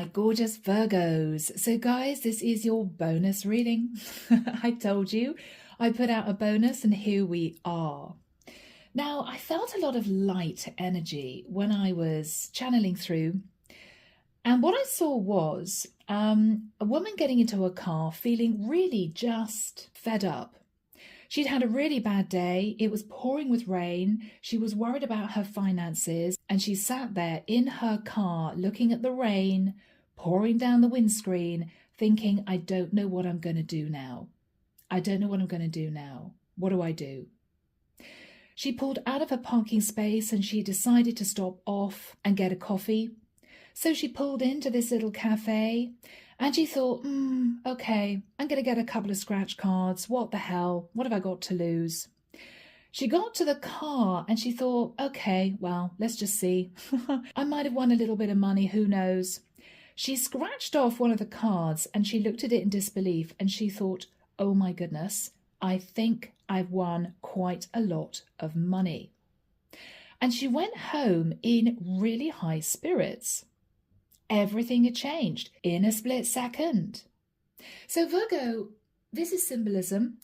gorgeous Virgos. So guys, this is your bonus reading. I told you I put out a bonus and here we are. Now, I felt a lot of light energy when I was channeling through. And what I saw was a woman getting into a car feeling really just fed up. She'd had a really bad day. It was pouring with rain. She was worried about her finances, and she sat there in her car looking at the rain pouring down the windscreen, thinking, I don't know what I'm going to do now. I don't know what I'm going to do now. What do I do? She pulled out of her parking space and she decided to stop off and get a coffee. So she pulled into this little cafe and she thought, okay, I'm going to get a couple of scratch cards. What the hell? What have I got to lose? She got to the car and she thought, okay, well, let's just see. I might have won a little bit of money. Who knows? She scratched off one of the cards and she looked at it in disbelief and she thought, oh my goodness, I think I've won quite a lot of money. And she went home in really high spirits. Everything had changed in a split second. So Virgo, this is symbolism.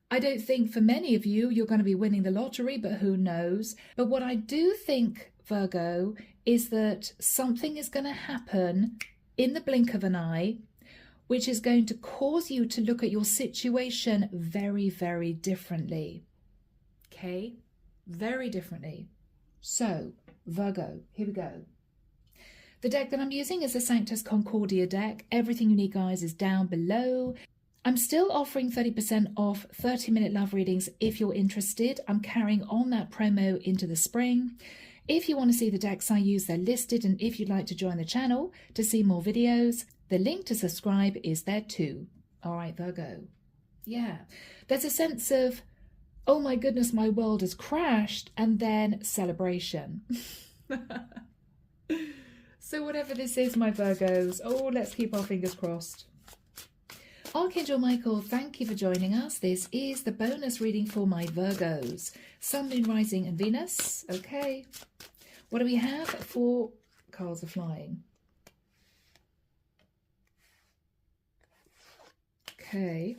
I don't think for many of you, you're going to be winning the lottery, but who knows? But what I do think, Virgo, is that something is going to happen in the blink of an eye, which is going to cause you to look at your situation very, very differently. Okay? Very differently. So, Virgo, here we go. The deck that I'm using is the Sanctus Concordia deck. Everything you need, guys, is down below. I'm still offering 30% off 30-minute love readings if you're interested. I'm carrying on that promo into the spring. If you want to see the decks I use, they're listed. And if you'd like to join the channel to see more videos, the link to subscribe is there too. All right, Virgo. Yeah, there's a sense of, oh my goodness, my world has crashed, and then celebration. So whatever this is, my Virgos, oh, let's keep our fingers crossed. Archangel Michael, thank you for joining us. This is the bonus reading for my Virgos. Sun, Moon, Rising and Venus. Okay. What do we have? 4 cards are flying. Okay.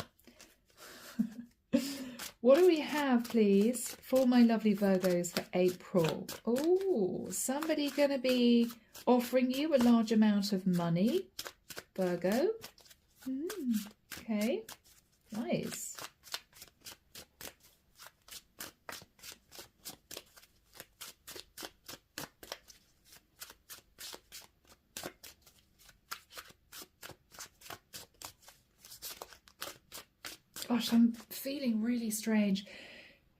What do we have, please, for my lovely Virgos for April? Oh, somebody going to be offering you a large amount of money, Virgo. Okay, nice. Gosh, I'm feeling really strange.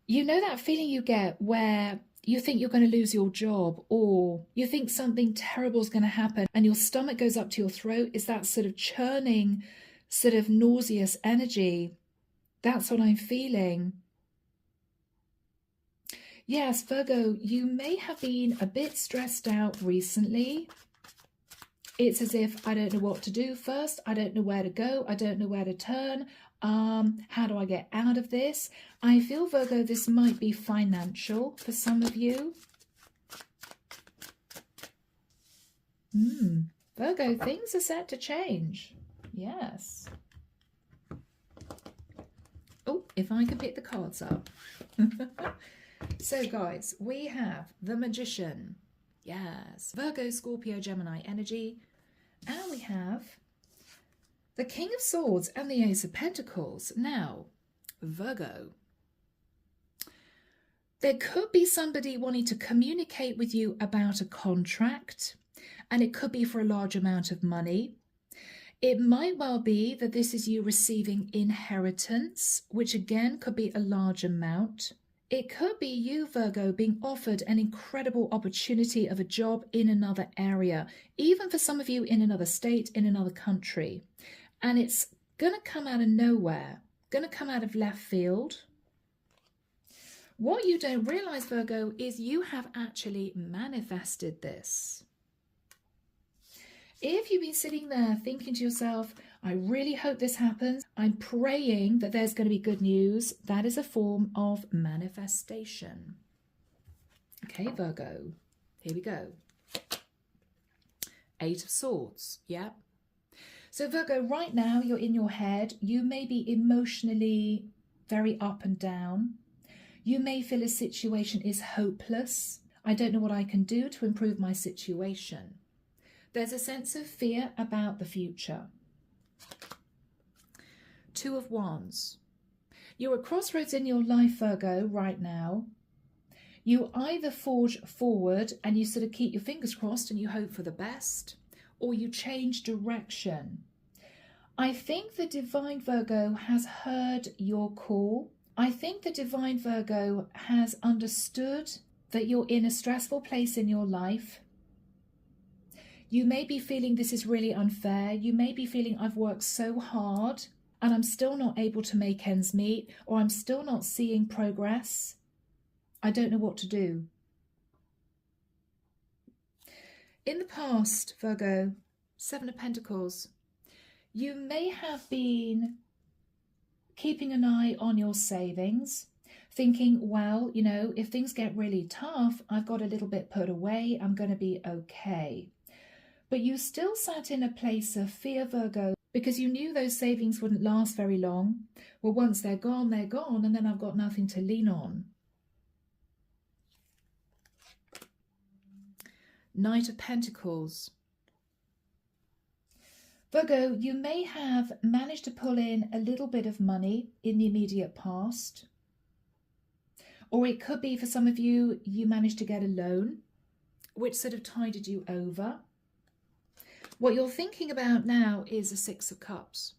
You know that feeling you get where you think you're going to lose your job, or you think something terrible is going to happen and your stomach goes up to your throat? Is that sort of churning, sort of nauseous energy? That's what I'm feeling. Yes, Virgo, you may have been a bit stressed out recently. It's as if I don't know what to do first. I don't know where to go. I don't know where to turn. How do I get out of this? I feel, Virgo, this might be financial for some of you. Virgo, things are set to change. Yes. Oh, if I can pick the cards up. So, guys, we have the Magician. Yes. Virgo, Scorpio, Gemini energy. And we have the King of Swords and the Ace of Pentacles. Now, Virgo, there could be somebody wanting to communicate with you about a contract, and it could be for a large amount of money. It might well be that this is you receiving inheritance, which again could be a large amount. It could be you, Virgo, being offered an incredible opportunity of a job in another area, even for some of you in another state, in another country. And it's going to come out of nowhere, going to come out of left field. What you don't realize, Virgo, is you have actually manifested this. If you've been sitting there thinking to yourself, I really hope this happens, I'm praying that there's going to be good news, that is a form of manifestation. Okay, Virgo, here we go. Eight of Swords, yeah. So Virgo, right now you're in your head. You may be emotionally very up and down. You may feel a situation is hopeless. I don't know what I can do to improve my situation. There's a sense of fear about the future. Two of Wands. You're at crossroads in your life, Virgo, right now. You either forge forward and you sort of keep your fingers crossed and you hope for the best, or you change direction. I think the Divine Virgo has heard your call. I think the Divine Virgo has understood that you're in a stressful place in your life. You may be feeling this is really unfair. You may be feeling I've worked so hard and I'm still not able to make ends meet, or I'm still not seeing progress. I don't know what to do. In the past, Virgo, Seven of Pentacles, you may have been keeping an eye on your savings, thinking, well, you know, if things get really tough, I've got a little bit put away, I'm going to be okay. But you still sat in a place of fear, Virgo, because you knew those savings wouldn't last very long. Well, once they're gone, and then I've got nothing to lean on. Knight of Pentacles. Virgo, you may have managed to pull in a little bit of money in the immediate past. Or it could be for some of you, you managed to get a loan, which sort of tided you over. What you're thinking about now is the Six of Cups.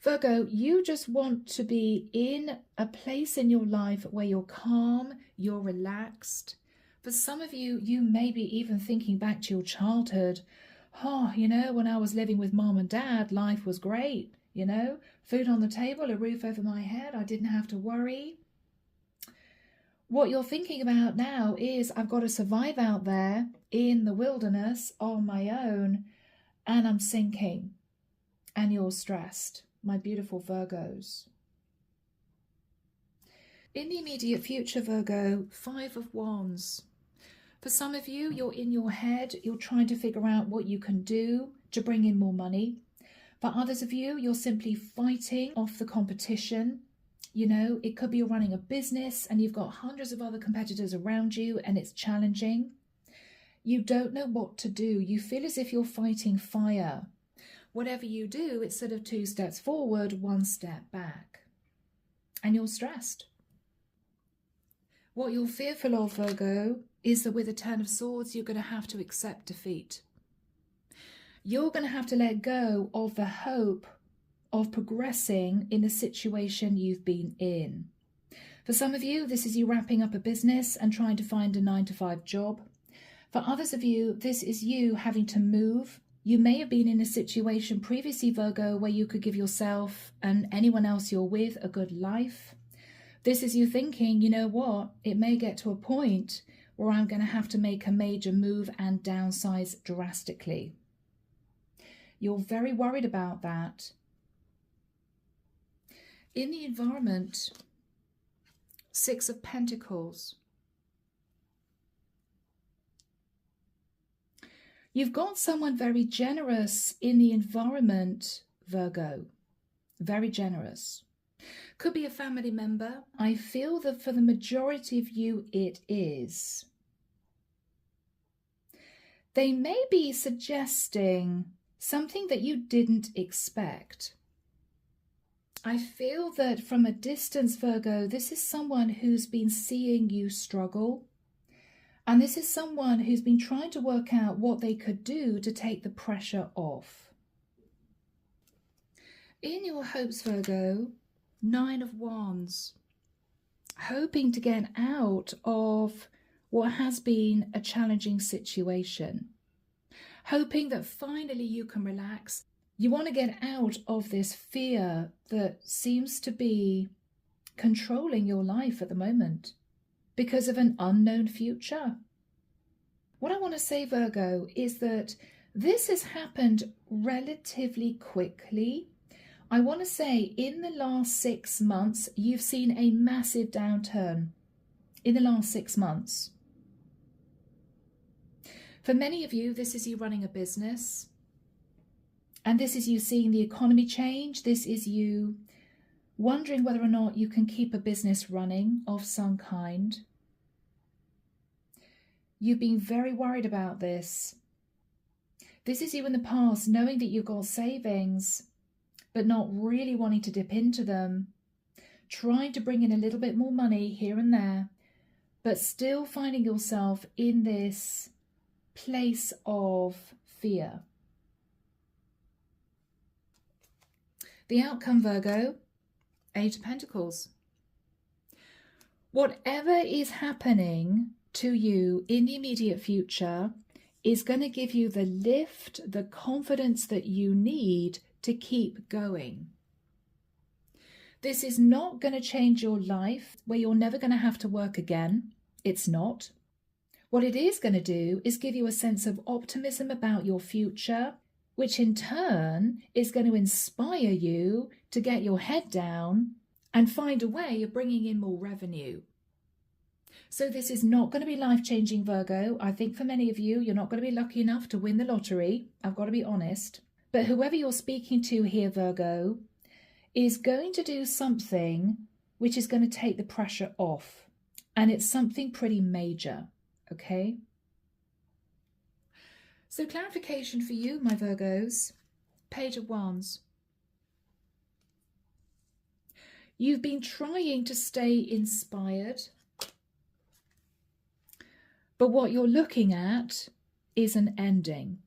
Virgo, you just want to be in a place in your life where you're calm, you're relaxed. For some of you, you may be even thinking back to your childhood. Oh, you know, when I was living with mom and dad, life was great, you know, food on the table, a roof over my head, I didn't have to worry. What you're thinking about now is I've got to survive out there in the wilderness on my own, and I'm sinking, and you're stressed, my beautiful Virgos. In the immediate future, Virgo, Five of Wands. For some of you, you're in your head, you're trying to figure out what you can do to bring in more money. For others of you, you're simply fighting off the competition. You know, it could be you're running a business and you've got hundreds of other competitors around you and it's challenging. You don't know what to do. You feel as if you're fighting fire. Whatever you do, it's sort of 2 steps forward, 1 step back. And you're stressed. What you're fearful of, Virgo, is that with the Ten of Swords, you're going to have to accept defeat. You're going to have to let go of the hope of progressing in the situation you've been in. For some of you, this is you wrapping up a business and trying to find a 9-to-5 job. For others of you, this is you having to move. You may have been in a situation previously, Virgo, where you could give yourself and anyone else you're with a good life. This is you thinking, you know what, it may get to a point where I'm going to have to make a major move and downsize drastically. You're very worried about that. In the environment, Six of Pentacles. You've got someone very generous in the environment, Virgo. Very generous. Could be a family member. I feel that for the majority of you, it is. They may be suggesting something that you didn't expect. I feel that from a distance, Virgo, this is someone who's been seeing you struggle. And this is someone who's been trying to work out what they could do to take the pressure off. In your hopes, Virgo, Nine of Wands. Hoping to get out of what has been a challenging situation. Hoping that finally you can relax. You want to get out of this fear that seems to be controlling your life at the moment because of an unknown future. What I want to say, Virgo, is that this has happened relatively quickly. I want to say in the last 6 months, you've seen a massive downturn in the last 6 months. For many of you, this is you running a business. And this is you seeing the economy change. This is you wondering whether or not you can keep a business running of some kind. You've been very worried about this. This is you in the past, knowing that you've got savings, but not really wanting to dip into them, trying to bring in a little bit more money here and there, but still finding yourself in this place of fear. The outcome, Virgo, Eight of Pentacles. Whatever is happening to you in the immediate future is going to give you the lift, the confidence that you need to keep going. This is not going to change your life where you're never going to have to work again. It's not. What it is going to do is give you a sense of optimism about your future, which in turn is going to inspire you to get your head down and find a way of bringing in more revenue. So this is not going to be life-changing, Virgo. I think for many of you, you're not going to be lucky enough to win the lottery. I've got to be honest. But whoever you're speaking to here, Virgo, is going to do something which is going to take the pressure off. And it's something pretty major, okay? So clarification for you, my Virgos, Page of Wands. You've been trying to stay inspired, but what you're looking at is an ending.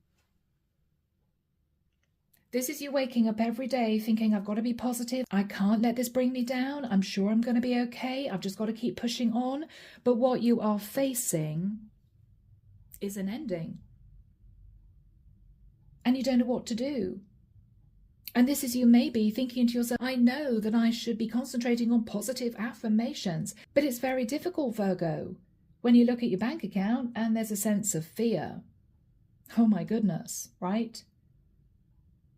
This is you waking up every day thinking, I've got to be positive. I can't let this bring me down. I'm sure I'm going to be okay. I've just got to keep pushing on. But what you are facing is an ending. And you don't know what to do. And this is you maybe thinking to yourself, I know that I should be concentrating on positive affirmations. But it's very difficult, Virgo, when you look at your bank account and there's a sense of fear. Oh my goodness, right?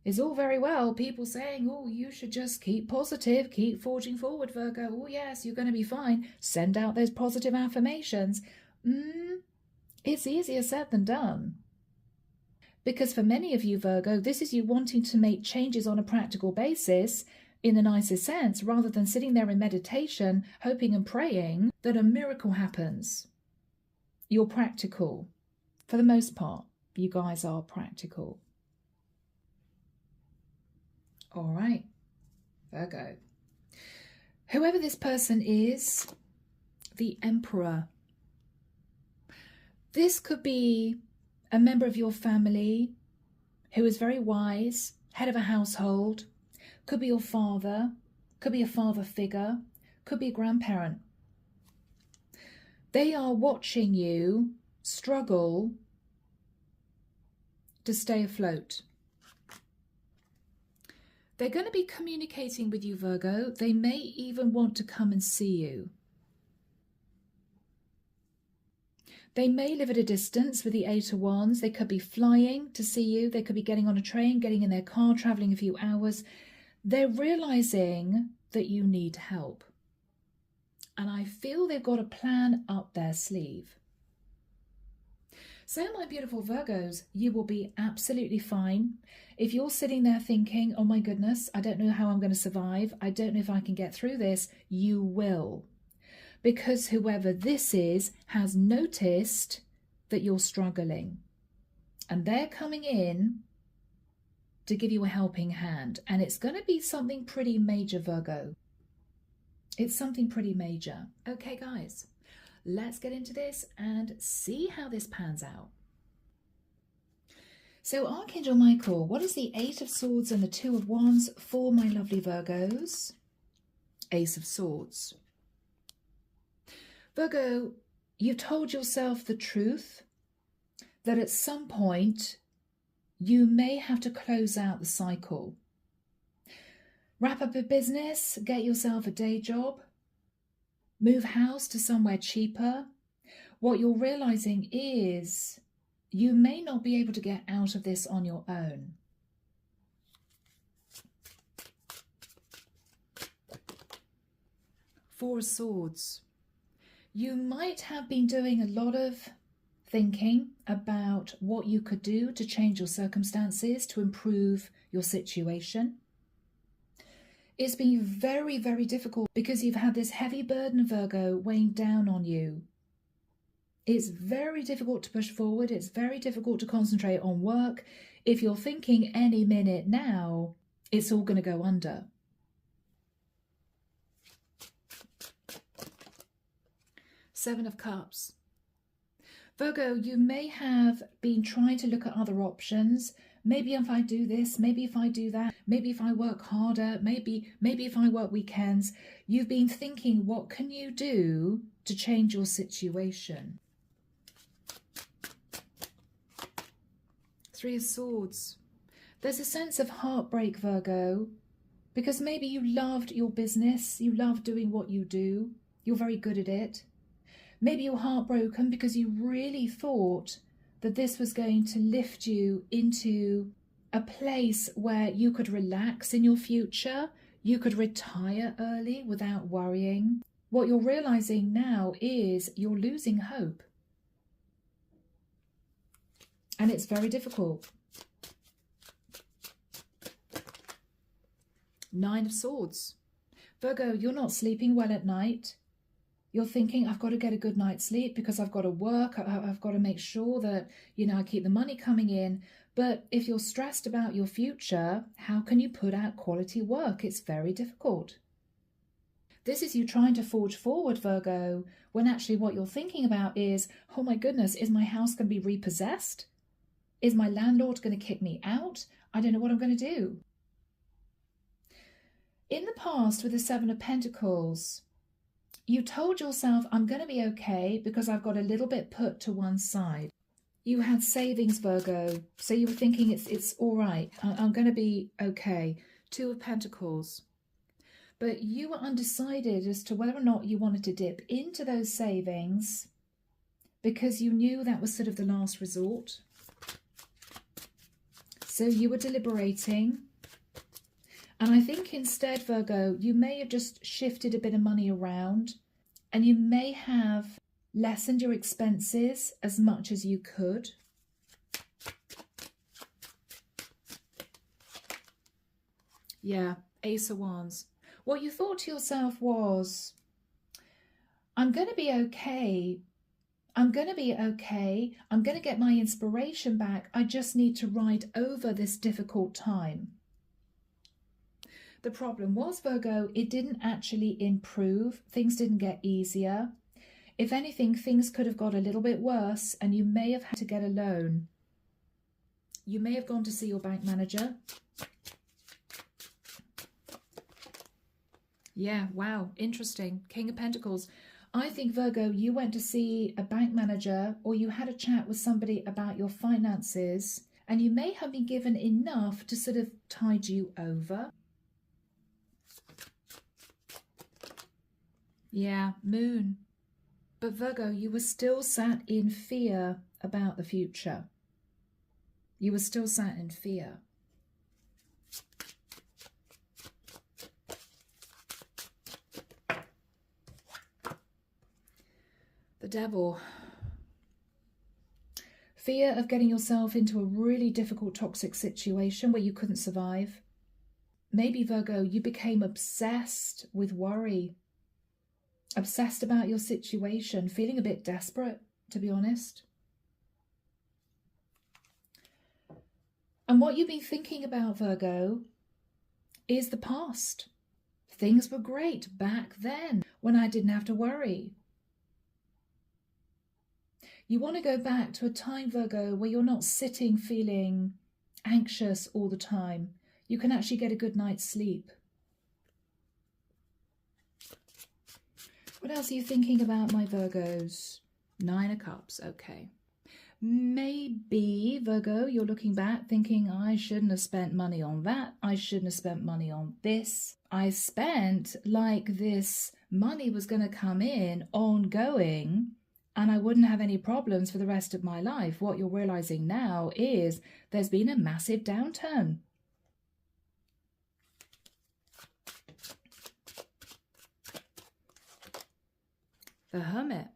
It's all very well people saying, oh, you should just keep positive, keep forging forward, Virgo. Oh yes, you're going to be fine. Send out those positive affirmations. It's easier said than done. Because for many of you, Virgo, this is you wanting to make changes on a practical basis in the nicest sense, rather than sitting there in meditation, hoping and praying that a miracle happens. You're practical. For the most part, you guys are practical. All right, Virgo. Whoever this person is, the Emperor. This could be a member of your family who is very wise, head of a household. Could be your father, could be a father figure, could be a grandparent. They are watching you struggle to stay afloat. They're going to be communicating with you, Virgo. They may even want to come and see you. They may live at a distance with the Eight of Wands. They could be flying to see you. They could be getting on a train, getting in their car, traveling a few hours. They're realizing that you need help. And I feel they've got a plan up their sleeve. So, my beautiful Virgos, you will be absolutely fine. If you're sitting there thinking, oh my goodness, I don't know how I'm going to survive. I don't know if I can get through this. You will. Because whoever this is has noticed that you're struggling. And they're coming in to give you a helping hand. And it's going to be something pretty major, Virgo. It's something pretty major. Okay, guys, let's get into this and see how this pans out. So Archangel Michael, what is the Eight of Swords and the Two of Wands for my lovely Virgos? Ace of Swords. Virgo, you've told yourself the truth that at some point you may have to close out the cycle. Wrap up a business, get yourself a day job, move house to somewhere cheaper. What you're realizing is you may not be able to get out of this on your own. Four of Swords. You might have been doing a lot of thinking about what you could do to change your circumstances, to improve your situation. It's been very, very difficult because you've had this heavy burden, Virgo, weighing down on you. It's very difficult to push forward. It's very difficult to concentrate on work. If you're thinking any minute now, it's all going to go under. Seven of Cups. Virgo, you may have been trying to look at other options. Maybe if I do this, maybe if I do that, maybe if I work harder, maybe if I work weekends. You've been thinking, what can you do to change your situation? Three of Swords. There's a sense of heartbreak, Virgo, because maybe you loved your business, you love doing what you do, you're very good at it. Maybe you're heartbroken because you really thought that this was going to lift you into a place where you could relax in your future, you could retire early without worrying. What you're realizing now is you're losing hope. And it's very difficult. Nine of Swords. Virgo, you're not sleeping well at night. You're thinking, I've got to get a good night's sleep because I've got to work. I've got to make sure that, I keep the money coming in. But if you're stressed about your future, how can you put out quality work? It's very difficult. This is you trying to forge forward, Virgo, when actually what you're thinking about is, oh my goodness, is my house going to be repossessed? Is my landlord going to kick me out? I don't know what I'm going to do. In the past, with the Seven of Pentacles, you told yourself, I'm going to be okay because I've got a little bit put to one side. You had savings, Virgo, so you were thinking it's all right. I'm going to be okay. Two of Pentacles. But you were undecided as to whether or not you wanted to dip into those savings because you knew that was sort of the last resort. So you were deliberating. And I think instead, Virgo, you may have just shifted a bit of money around and you may have lessened your expenses as much as you could. Yeah, Ace of Wands. What you thought to yourself was, I'm going to be okay. I'm going to be okay. I'm going to get my inspiration back. I just need to ride over this difficult time. The problem was, Virgo, it didn't actually improve. Things didn't get easier. If anything, things could have got a little bit worse and you may have had to get a loan. You may have gone to see your bank manager. Yeah, wow, interesting. King of Pentacles. I think, Virgo, you went to see a bank manager or you had a chat with somebody about your finances and you may have been given enough to sort of tide you over. Yeah, Moon. But Virgo, you were still sat in fear about the future. You were still sat in fear. The Devil. Fear of getting yourself into a really difficult, toxic situation where you couldn't survive. Maybe, Virgo, you became obsessed with worry. Obsessed about your situation, feeling a bit desperate, to be honest. And what you've been thinking about, Virgo, is the past. Things were great back then when I didn't have to worry. You want to go back to a time, Virgo, where you're not sitting feeling anxious all the time. You can actually get a good night's sleep. What else are you thinking about, my Virgos? Nine of Cups, okay. Maybe, Virgo, you're looking back thinking, I shouldn't have spent money on that. I shouldn't have spent money on this. I spent like this money was going to come in ongoing and I wouldn't have any problems for the rest of my life. What you're realizing now is there's been a massive downturn. The Hermit.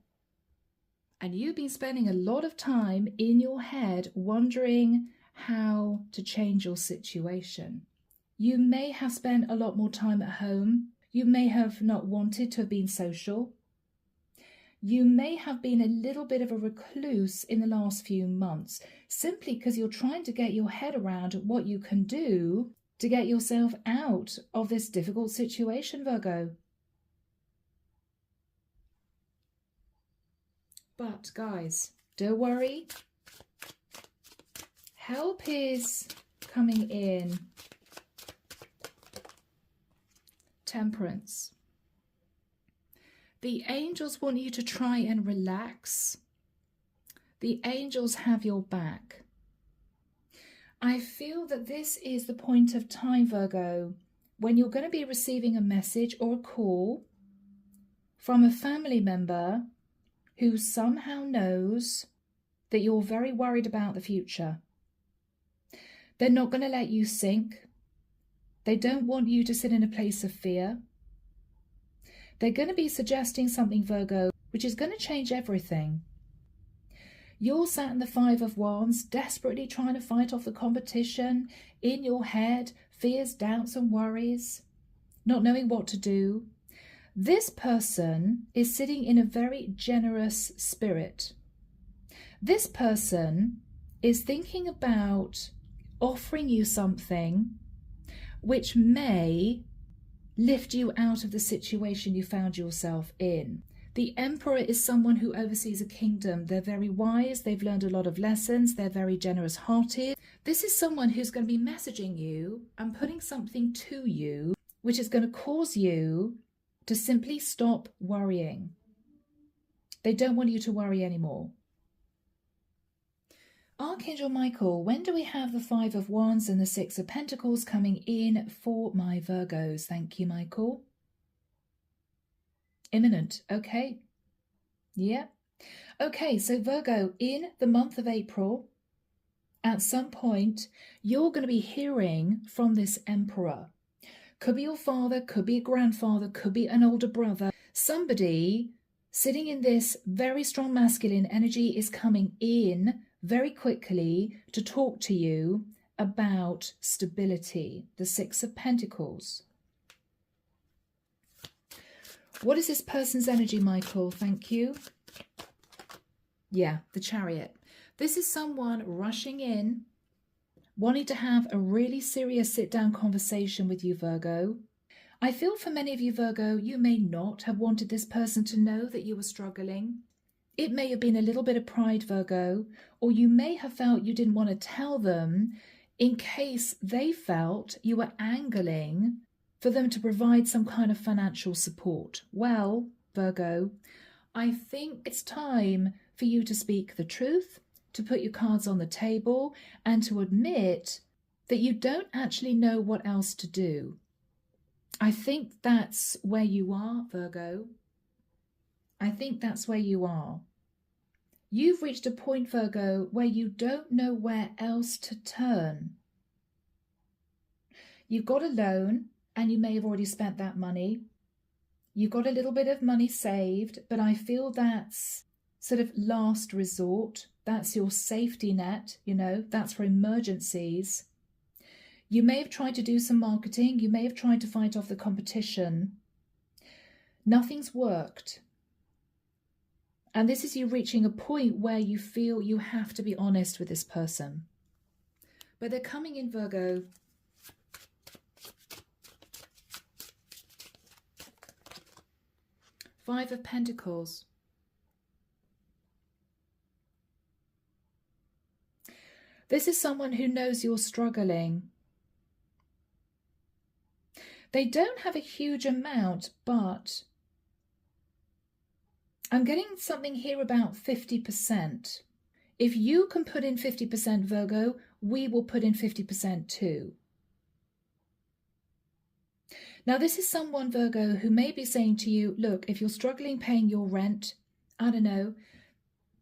And you've been spending a lot of time in your head wondering how to change your situation. You may have spent a lot more time at home. You may have not wanted to have been social. You may have been a little bit of a recluse in the last few months, simply because you're trying to get your head around what you can do to get yourself out of this difficult situation, Virgo. But guys, don't worry. Help is coming in. Temperance. The angels want you to try and relax. The angels have your back. I feel that this is the point of time, Virgo, when you're going to be receiving a message or a call from a family member who somehow knows that you're very worried about the future. They're not going to let you sink. They don't want you to sit in a place of fear. They're going to be suggesting something, Virgo, which is going to change everything. You're sat in the Five of Wands, desperately trying to fight off the competition, in your head, fears, doubts and worries, not knowing what to do. This person is sitting in a very generous spirit. This person is thinking about offering you something which may lift you out of the situation you found yourself in. The Emperor is someone who oversees a kingdom. They're very wise. They've learned a lot of lessons. They're very generous-hearted. This is someone who's going to be messaging you and putting something to you which is going to cause you to simply stop worrying. They don't want you to worry anymore. Archangel Michael, when do we have the Five of Wands and the Six of Pentacles coming in for my Virgos? Thank you, Michael. Imminent. Okay. Yeah. Okay, so Virgo, in the month of April, at some point, you're going to be hearing from this Emperor. Could be your father, could be a grandfather, could be an older brother. Somebody sitting in this very strong masculine energy is coming in very quickly to talk to you about stability. The Six of Pentacles. What is this person's energy, Michael? Thank you. Yeah, the Chariot. This is someone rushing in, wanting to have a really serious sit-down conversation with you, Virgo. I feel for many of you, Virgo, you may not have wanted this person to know that you were struggling. It may have been a little bit of pride, Virgo, or you may have felt you didn't want to tell them in case they felt you were angling for them to provide some kind of financial support. Well, Virgo, I think it's time for you to speak the truth, to put your cards on the table, and to admit that you don't actually know what else to do. I think that's where you are, Virgo. I think that's where you are. You've reached a point, Virgo, where you don't know where else to turn. You've got a loan, and you may have already spent that money. You've got a little bit of money saved, but I feel that's sort of last resort. That's your safety net, you know, that's for emergencies. You may have tried to do some marketing. You may have tried to fight off the competition. Nothing's worked. And this is you reaching a point where you feel you have to be honest with this person. But they're coming in, Virgo. Five of Pentacles. This is someone who knows you're struggling. They don't have a huge amount, but I'm getting something here about 50%. If you can put in 50%, Virgo, we will put in 50% too. Now, this is someone, Virgo, who may be saying to you, look, if you're struggling paying your rent, I don't know,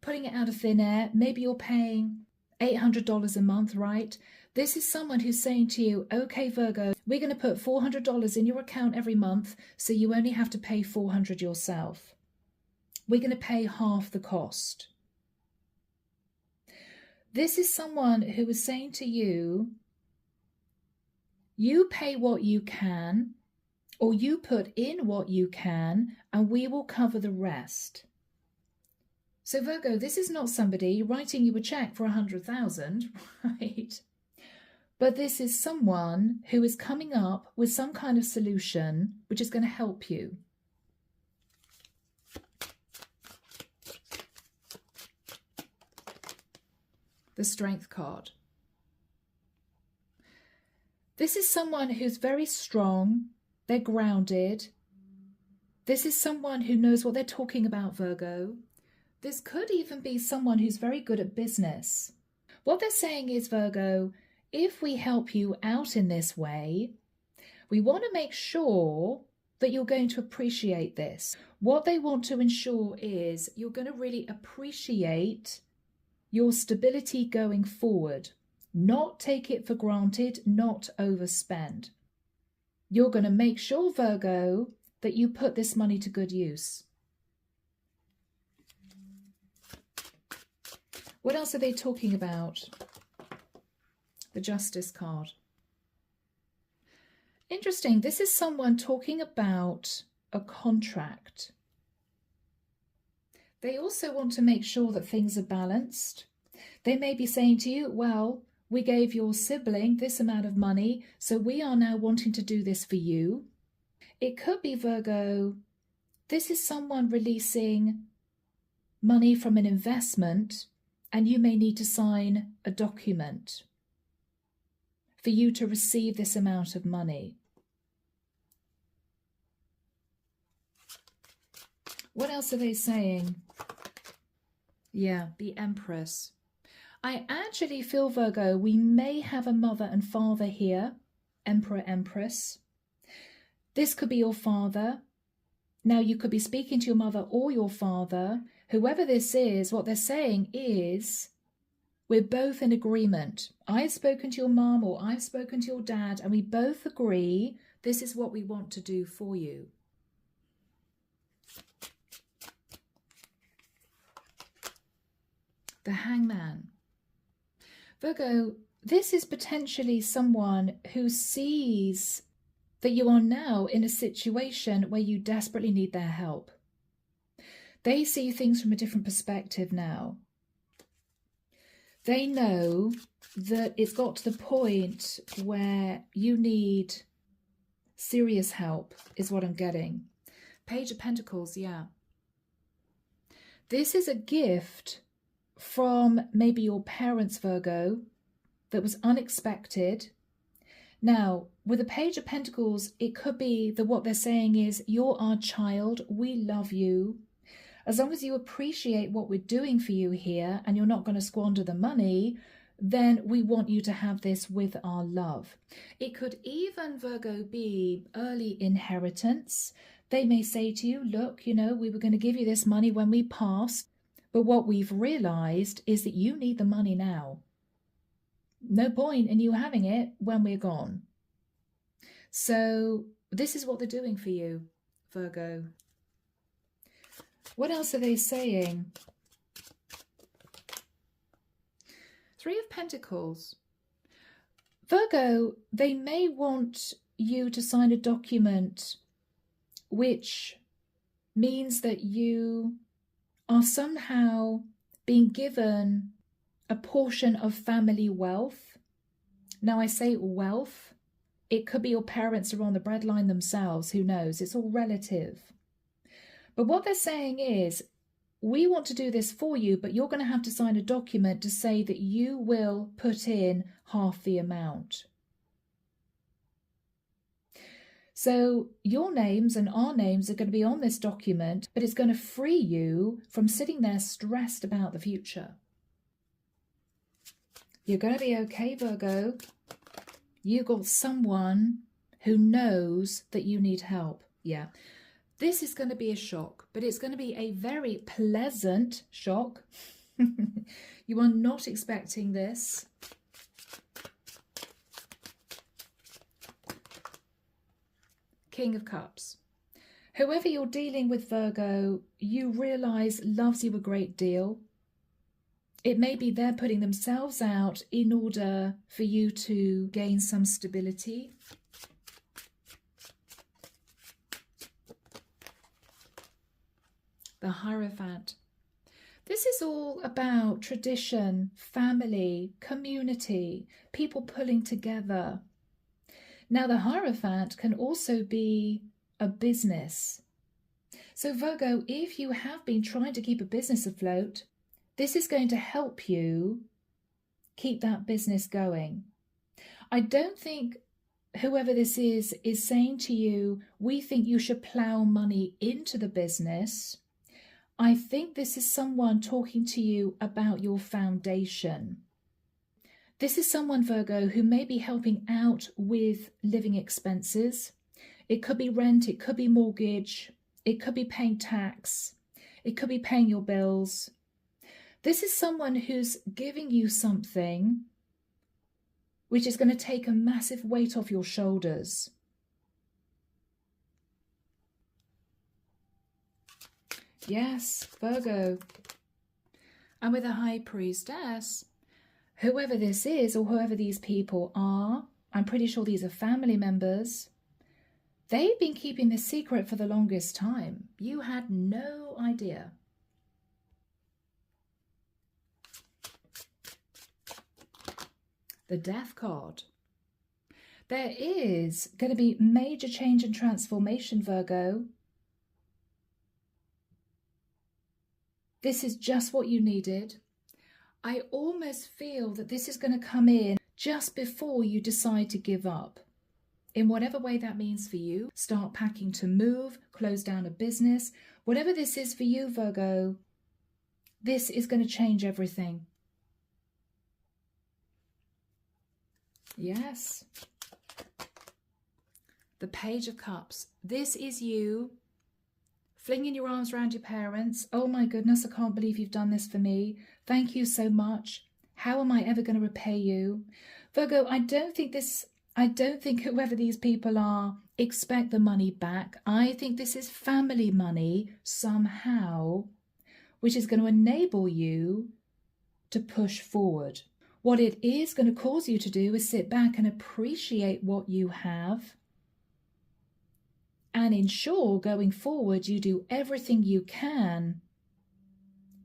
putting it out of thin air, maybe you're paying $800 a month, right? This is someone who's saying to you, okay, Virgo, we're going to put $400 in your account every month, so you only have to pay $400 yourself. We're going to pay half the cost. This is someone who is saying to you, you pay what you can, or you put in what you can, and we will cover the rest. So Virgo, this is not somebody writing you a check for 100,000, right? But this is someone who is coming up with some kind of solution which is going to help you. The Strength card. This is someone who's very strong. They're grounded. This is someone who knows what they're talking about, Virgo. This could even be someone who's very good at business. What they're saying is, Virgo, if we help you out in this way, we want to make sure that you're going to appreciate this. What they want to ensure is you're going to really appreciate your stability going forward. Not take it for granted, not overspend. You're going to make sure, Virgo, that you put this money to good use. What else are they talking about? The Justice card. Interesting. This is someone talking about a contract. They also want to make sure that things are balanced. They may be saying to you, well, we gave your sibling this amount of money, so we are now wanting to do this for you. It could be, Virgo, this is someone releasing money from an investment, and you may need to sign a document for you to receive this amount of money. What else are they saying? Yeah, the Empress. I actually feel, Virgo, we may have a mother and father here. Emperor, Empress. This could be your father. Now, you could be speaking to your mother or your father. Whoever this is, what they're saying is, we're both in agreement. I've spoken to your mom or I've spoken to your dad, and we both agree this is what we want to do for you. The Hangman. Virgo, this is potentially someone who sees that you are now in a situation where you desperately need their help. They see things from a different perspective now. They know that it's got to the point where you need serious help, is what I'm getting. Page of Pentacles, yeah. This is a gift from maybe your parents, Virgo, that was unexpected. Now, with the Page of Pentacles, it could be that what they're saying is, you're our child, we love you. As long as you appreciate what we're doing for you here and you're not going to squander the money, then we want you to have this with our love. It could even, Virgo, be early inheritance. They may say to you, look, you know, we were going to give you this money when we passed, but what we've realized is that you need the money now. No point in you having it when we're gone. So this is what they're doing for you, Virgo. What else are they saying? Three of Pentacles. Virgo, they may want you to sign a document which means that you are somehow being given a portion of family wealth. Now, I say wealth. It could be your parents are on the breadline themselves. Who knows? It's all relative. But what they're saying is, we want to do this for you, but you're going to have to sign a document to say that you will put in half the amount. So your names and our names are going to be on this document, but it's going to free you from sitting there stressed about the future. You're going to be okay, Virgo. You got someone who knows that you need help. Yeah. This is going to be a shock, but it's going to be a very pleasant shock. You are not expecting this. King of Cups. Whoever you're dealing with, Virgo, you realize loves you a great deal. It may be they're putting themselves out in order for you to gain some stability. The Hierophant. This is all about tradition, family, community, people pulling together. Now, the Hierophant can also be a business. So Virgo, if you have been trying to keep a business afloat, this is going to help you keep that business going. I don't think whoever this is saying to you, we think you should plow money into the business. I think this is someone talking to you about your foundation. This is someone, Virgo, who may be helping out with living expenses. It could be rent, it could be mortgage, it could be paying tax, it could be paying your bills. This is someone who's giving you something which is going to take a massive weight off your shoulders. Yes, Virgo. And with the High Priestess, whoever this is or whoever these people are, I'm pretty sure these are family members. They've been keeping this secret for the longest time. You had no idea. The Death card. There is going to be major change and transformation, Virgo. This is just what you needed. I almost feel that this is going to come in just before you decide to give up. In whatever way that means for you, start packing to move, close down a business, whatever this is for you, Virgo, this is going to change everything. Yes. The Page of Cups. This is you flinging your arms around your parents. Oh my goodness, I can't believe you've done this for me. Thank you so much. How am I ever going to repay you? Virgo, I don't think whoever these people are expect the money back. I think this is family money somehow, which is going to enable you to push forward. What it is going to cause you to do is sit back and appreciate what you have and ensure going forward you do everything you can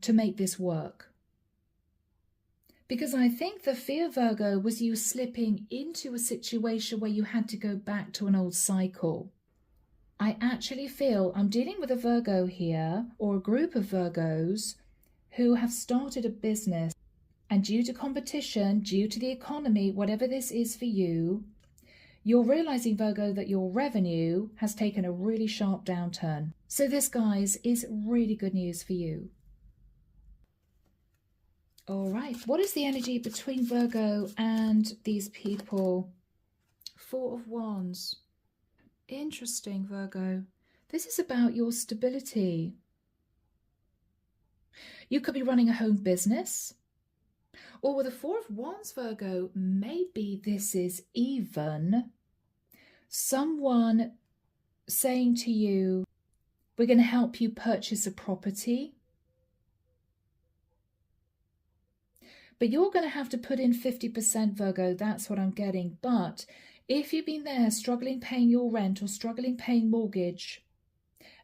to make this work. Because I think the fear, Virgo, was you slipping into a situation where you had to go back to an old cycle. I actually feel I'm dealing with a Virgo here, or a group of Virgos, who have started a business, and due to competition, due to the economy, whatever this is for you, you're realizing, Virgo, that your revenue has taken a really sharp downturn. So this, guys, is really good news for you. All right, what is the energy between Virgo and these people? Four of Wands. Interesting, Virgo. This is about your stability. You could be running a home business. Or with the Four of Wands, Virgo, maybe this is even someone saying to you, we're going to help you purchase a property. But you're going to have to put in 50%, Virgo. That's what I'm getting. But if you've been there struggling paying your rent or struggling paying mortgage,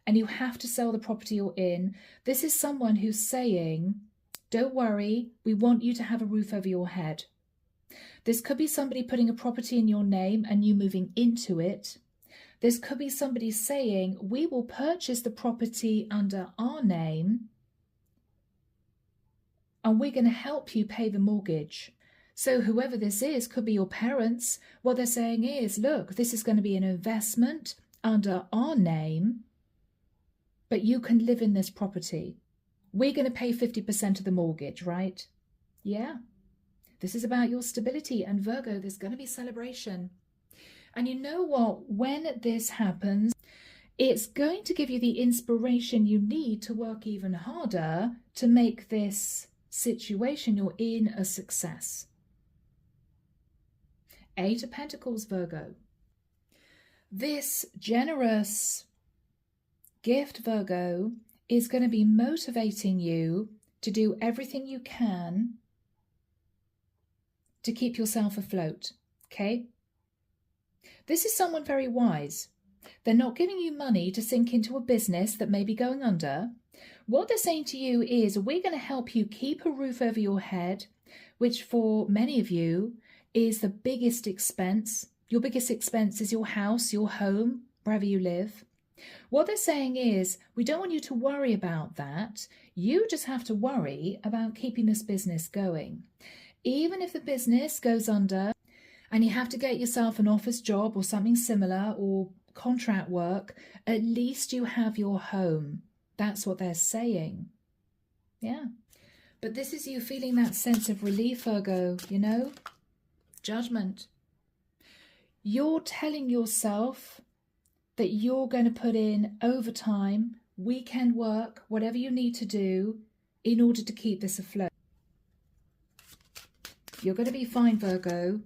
and you have to sell the property you're in, this is someone who's saying, don't worry, we want you to have a roof over your head. This could be somebody putting a property in your name and you moving into it. This could be somebody saying, we will purchase the property under our name and we're going to help you pay the mortgage. So whoever this is could be your parents. What they're saying is, look, this is going to be an investment under our name, but you can live in this property. We're going to pay 50% of the mortgage, right? Yeah. This is about your stability. And Virgo, there's going to be celebration. And you know what? When this happens, it's going to give you the inspiration you need to work even harder to make this situation you're in a success. Eight of Pentacles, Virgo. This generous gift, Virgo, is going to be motivating you to do everything you can to keep yourself afloat, okay? This is someone very wise. They're not giving you money to sink into a business that may be going under. What they're saying to you is, we're going to help you keep a roof over your head, which for many of you is the biggest expense. Your biggest expense is your house, your home, wherever you live. What they're saying is, we don't want you to worry about that. You just have to worry about keeping this business going. Even if the business goes under and you have to get yourself an office job or something similar or contract work, at least you have your home. That's what they're saying. Yeah. But this is you feeling that sense of relief, Virgo, you know? Judgment. You're telling yourself that you're going to put in overtime, weekend work, whatever you need to do in order to keep this afloat. You're going to be fine, Virgo.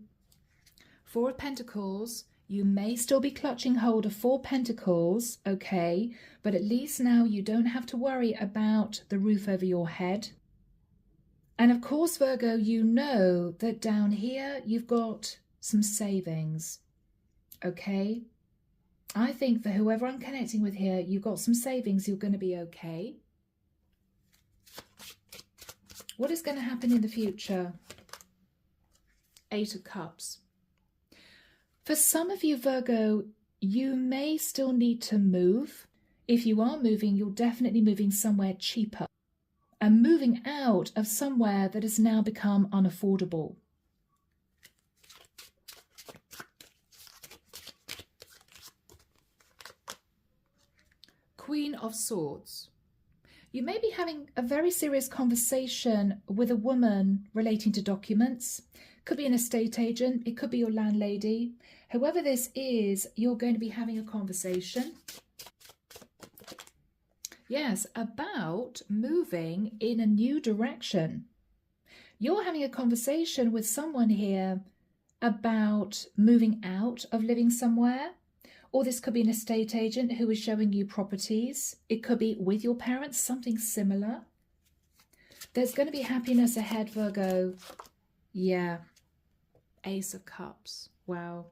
Four of Pentacles. You may still be clutching hold of Four Pentacles, okay? But at least now you don't have to worry about the roof over your head. And of course, Virgo, you know that down here you've got some savings, okay? I think for whoever I'm connecting with here, you've got some savings, you're going to be okay. What is going to happen in the future? Eight of Cups. For some of you, Virgo, you may still need to move. If you are moving, you're definitely moving somewhere cheaper and moving out of somewhere that has now become unaffordable. Queen of Swords. You may be having a very serious conversation with a woman relating to documents. Could be an estate agent, it could be your landlady. Whoever this is, you're going to be having a conversation. Yes, about moving in a new direction. You're having a conversation with someone here about moving out of living somewhere. Or this could be an estate agent who is showing you properties. It could be with your parents, something similar. There's going to be happiness ahead, Virgo. Yeah. Ace of Cups. Wow.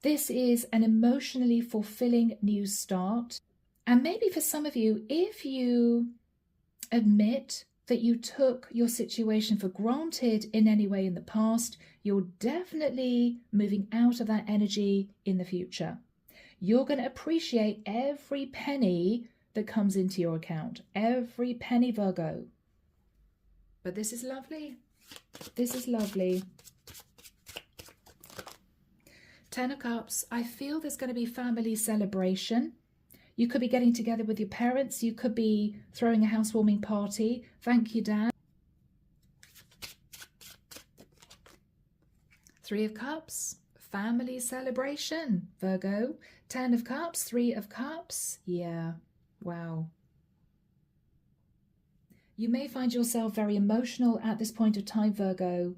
This is an emotionally fulfilling new start. And maybe for some of you, if you admit that you took your situation for granted in any way in the past, you're definitely moving out of that energy in the future. You're going to appreciate every penny that comes into your account. Every penny, Virgo. But this is lovely. This is lovely. Ten of Cups. I feel there's going to be family celebration. You could be getting together with your parents. You could be throwing a housewarming party. Thank you, Dad. Three of Cups. Family celebration, Virgo. Ten of Cups, Three of Cups. Yeah, wow. You may find yourself very emotional at this point of time, Virgo,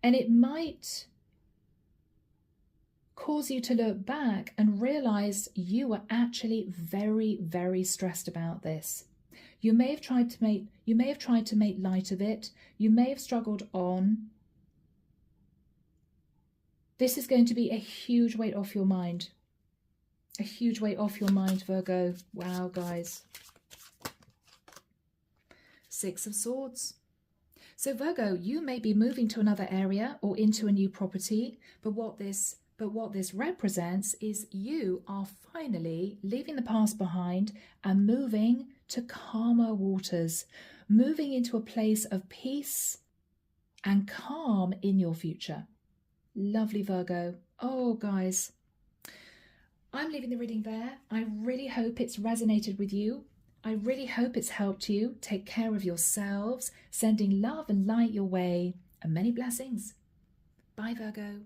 and it might cause you to look back and realize you were actually very, very stressed about this. You may have tried to make light of it. You may have struggled on. This is going to be a huge weight off your mind. A huge weight off your mind, Virgo. Wow, guys. Six of Swords. So Virgo, you may be moving to another area or into a new property, but what this represents is you are finally leaving the past behind and moving to calmer waters, moving into a place of peace and calm in your future. Lovely, Virgo. Oh, guys, I'm leaving the reading there. I really hope it's resonated with you. I really hope it's helped you. Take care of yourselves, sending love and light your way, and many blessings. Bye, Virgo.